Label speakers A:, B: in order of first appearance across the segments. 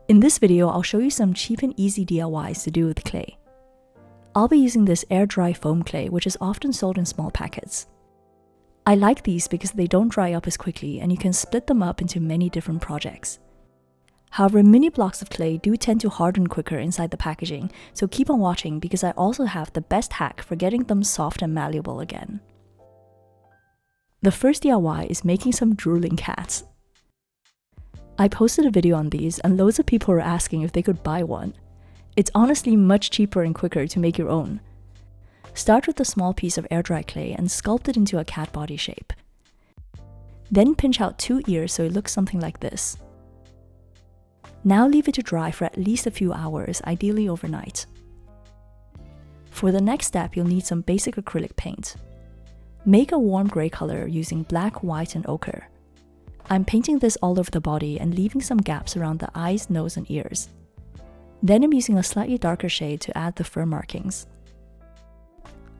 A: In this video, I'll show you some cheap and easy DIYs to do with clay. I'll be using this air dry foam clay, which is often sold in small packets. I like these because they don't dry up as quickly and you can split them up into many different projects. However, mini blocks of clay do tend to harden quicker inside the packaging, so keep on watching because I also have the best hack for getting them soft and malleable again. The first DIY is making some drooling cats. I posted a video on these and loads of people were asking if they could buy one. It's honestly much cheaper and quicker to make your own. Start with a small piece of air dry clay and sculpt it into a cat body shape. Then pinch out 2 ears so it looks something like this. Now leave it to dry for at least a few hours, ideally overnight. For the next step, you'll need some basic acrylic paint. Make a warm gray color using black, white, and ochre. I'm painting this all over the body and leaving some gaps around the eyes, nose, and ears. Then I'm using a slightly darker shade to add the fur markings.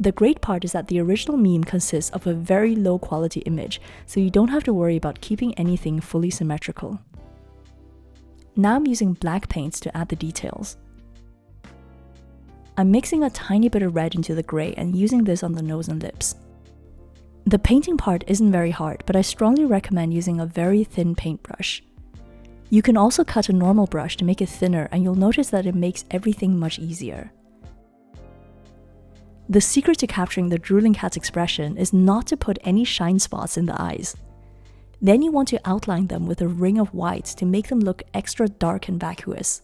A: The great part is that the original meme consists of a very low quality image, so you don't have to worry about keeping anything fully symmetrical. Now I'm using black paints to add the details. I'm mixing a tiny bit of red into the gray and using this on the nose and lips. The painting part isn't very hard, but I strongly recommend using a very thin paintbrush. You can also cut a normal brush to make it thinner and you'll notice that it makes everything much easier. The secret to capturing the drooling cat's expression is not to put any shine spots in the eyes. Then you want to outline them with a ring of white to make them look extra dark and vacuous.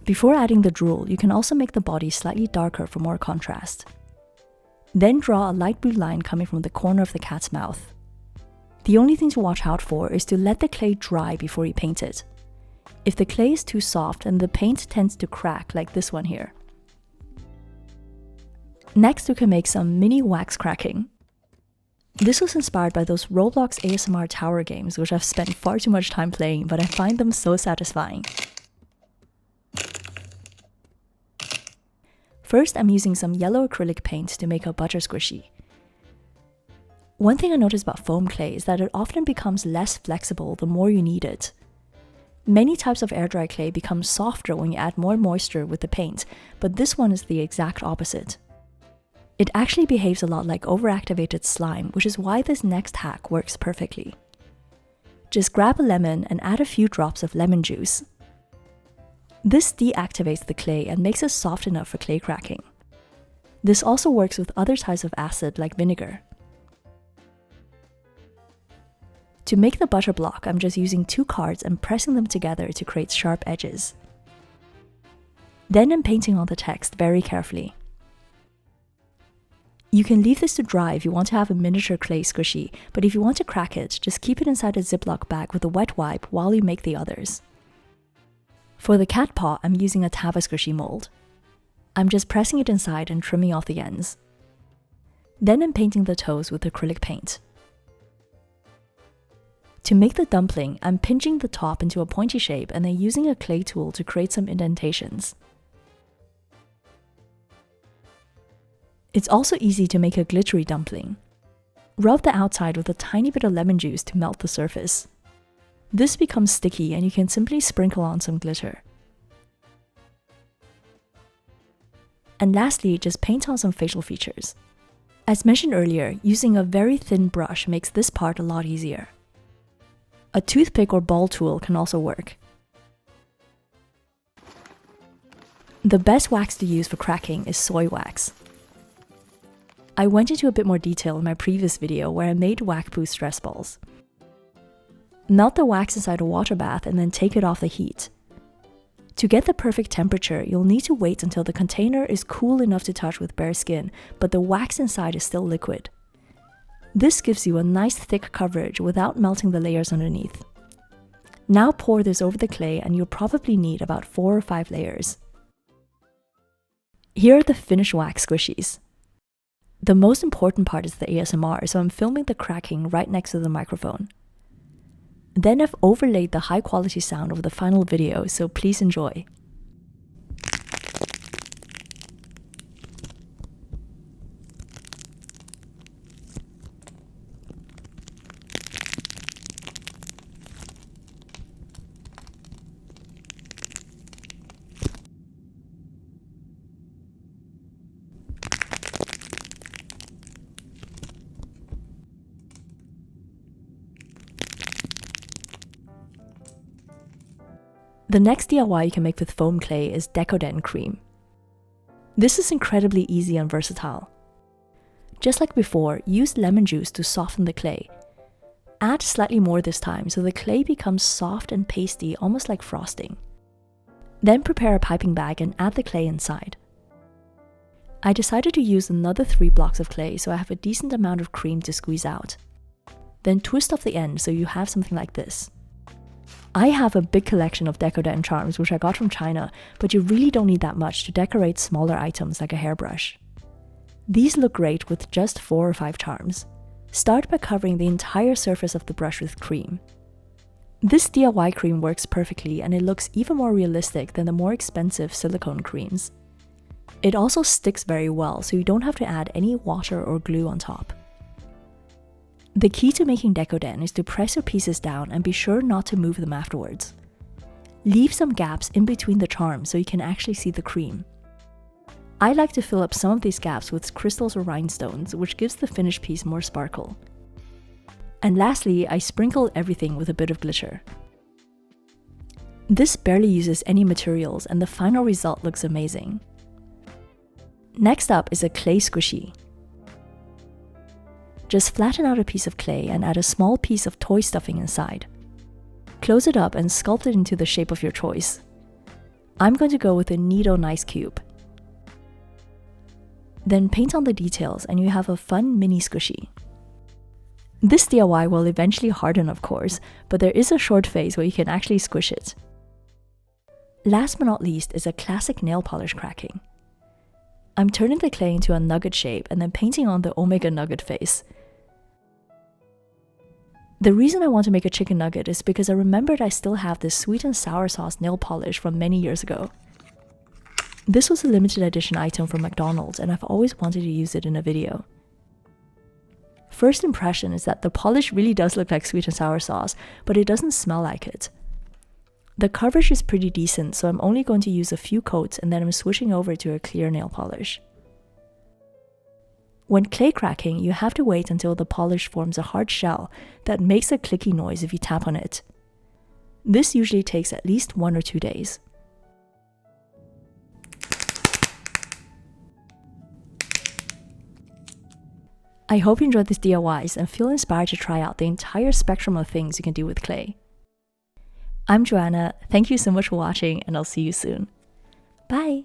A: Before adding the drool, you can also make the body slightly darker for more contrast. Then draw a light blue line coming from the corner of the cat's mouth. The only thing to watch out for is to let the clay dry before you paint it. If the clay is too soft, then the paint tends to crack like this one here. Next, we can make some mini wax cracking. This was inspired by those Roblox ASMR tower games, which I've spent far too much time playing, but I find them so satisfying. First, I'm using some yellow acrylic paint to make a butter squishy. One thing I noticed about foam clay is that it often becomes less flexible the more you knead it. Many types of air dry clay become softer when you add more moisture with the paint, but this one is the exact opposite. It actually behaves a lot like overactivated slime, which is why this next hack works perfectly. Just grab a lemon and add a few drops of lemon juice. This deactivates the clay and makes it soft enough for clay cracking. This also works with other types of acid like vinegar. To make the butter block, I'm just using 2 cards and pressing them together to create sharp edges. Then I'm painting on the text very carefully. You can leave this to dry if you want to have a miniature clay squishy, but if you want to crack it, just keep it inside a Ziploc bag with a wet wipe while you make the others. For the cat paw, I'm using a Tava squishy mold. I'm just pressing it inside and trimming off the ends. Then I'm painting the toes with acrylic paint. To make the dumpling, I'm pinching the top into a pointy shape and then using a clay tool to create some indentations. It's also easy to make a glittery dumpling. Rub the outside with a tiny bit of lemon juice to melt the surface. This becomes sticky and you can simply sprinkle on some glitter. And lastly, just paint on some facial features. As mentioned earlier, using a very thin brush makes this part a lot easier. A toothpick or ball tool can also work. The best wax to use for cracking is soy wax. I went into a bit more detail in my previous video where I made Wakpoo stress balls. Melt the wax inside a water bath and then take it off the heat. To get the perfect temperature, you'll need to wait until the container is cool enough to touch with bare skin, but the wax inside is still liquid. This gives you a nice thick coverage without melting the layers underneath. Now pour this over the clay and you'll probably need about 4 or 5 layers. Here are the finished wax squishies. The most important part is the ASMR, so I'm filming the cracking right next to the microphone. Then I've overlaid the high quality sound over the final video, so please enjoy. The next DIY you can make with foam clay is Decoden cream. This is incredibly easy and versatile. Just like before, use lemon juice to soften the clay. Add slightly more this time so the clay becomes soft and pasty, almost like frosting. Then prepare a piping bag and add the clay inside. I decided to use another 3 blocks of clay so I have a decent amount of cream to squeeze out. Then twist off the end so you have something like this. I have a big collection of Decoden charms which I got from China, but you really don't need that much to decorate smaller items like a hairbrush. These look great with just 4 or 5 charms. Start by covering the entire surface of the brush with cream. This DIY cream works perfectly and it looks even more realistic than the more expensive silicone creams. It also sticks very well, so you don't have to add any water or glue on top. The key to making Decoden is to press your pieces down and be sure not to move them afterwards. Leave some gaps in between the charms so you can actually see the cream. I like to fill up some of these gaps with crystals or rhinestones, which gives the finished piece more sparkle. And lastly, I sprinkle everything with a bit of glitter. This barely uses any materials and the final result looks amazing. Next up is a clay squishy. Just flatten out a piece of clay and add a small piece of toy stuffing inside. Close it up and sculpt it into the shape of your choice. I'm going to go with a Knead Nice Cube. Then paint on the details and you have a fun mini squishy. This DIY will eventually harden, of course, but there is a short phase where you can actually squish it. Last but not least is a classic nail polish cracking. I'm turning the clay into a nugget shape and then painting on the omega nugget face. The reason I want to make a chicken nugget is because I remembered I still have this sweet and sour sauce nail polish from many years ago. This was a limited edition item from McDonald's and I've always wanted to use it in a video. First impression is that the polish really does look like sweet and sour sauce, but it doesn't smell like it. The coverage is pretty decent, so I'm only going to use a few coats and then I'm switching over to a clear nail polish. When clay cracking, you have to wait until the polish forms a hard shell that makes a clicky noise if you tap on it. This usually takes at least 1 or 2 days. I hope you enjoyed these DIYs and feel inspired to try out the entire spectrum of things you can do with clay. I'm Joanna, thank you so much for watching and I'll see you soon. Bye!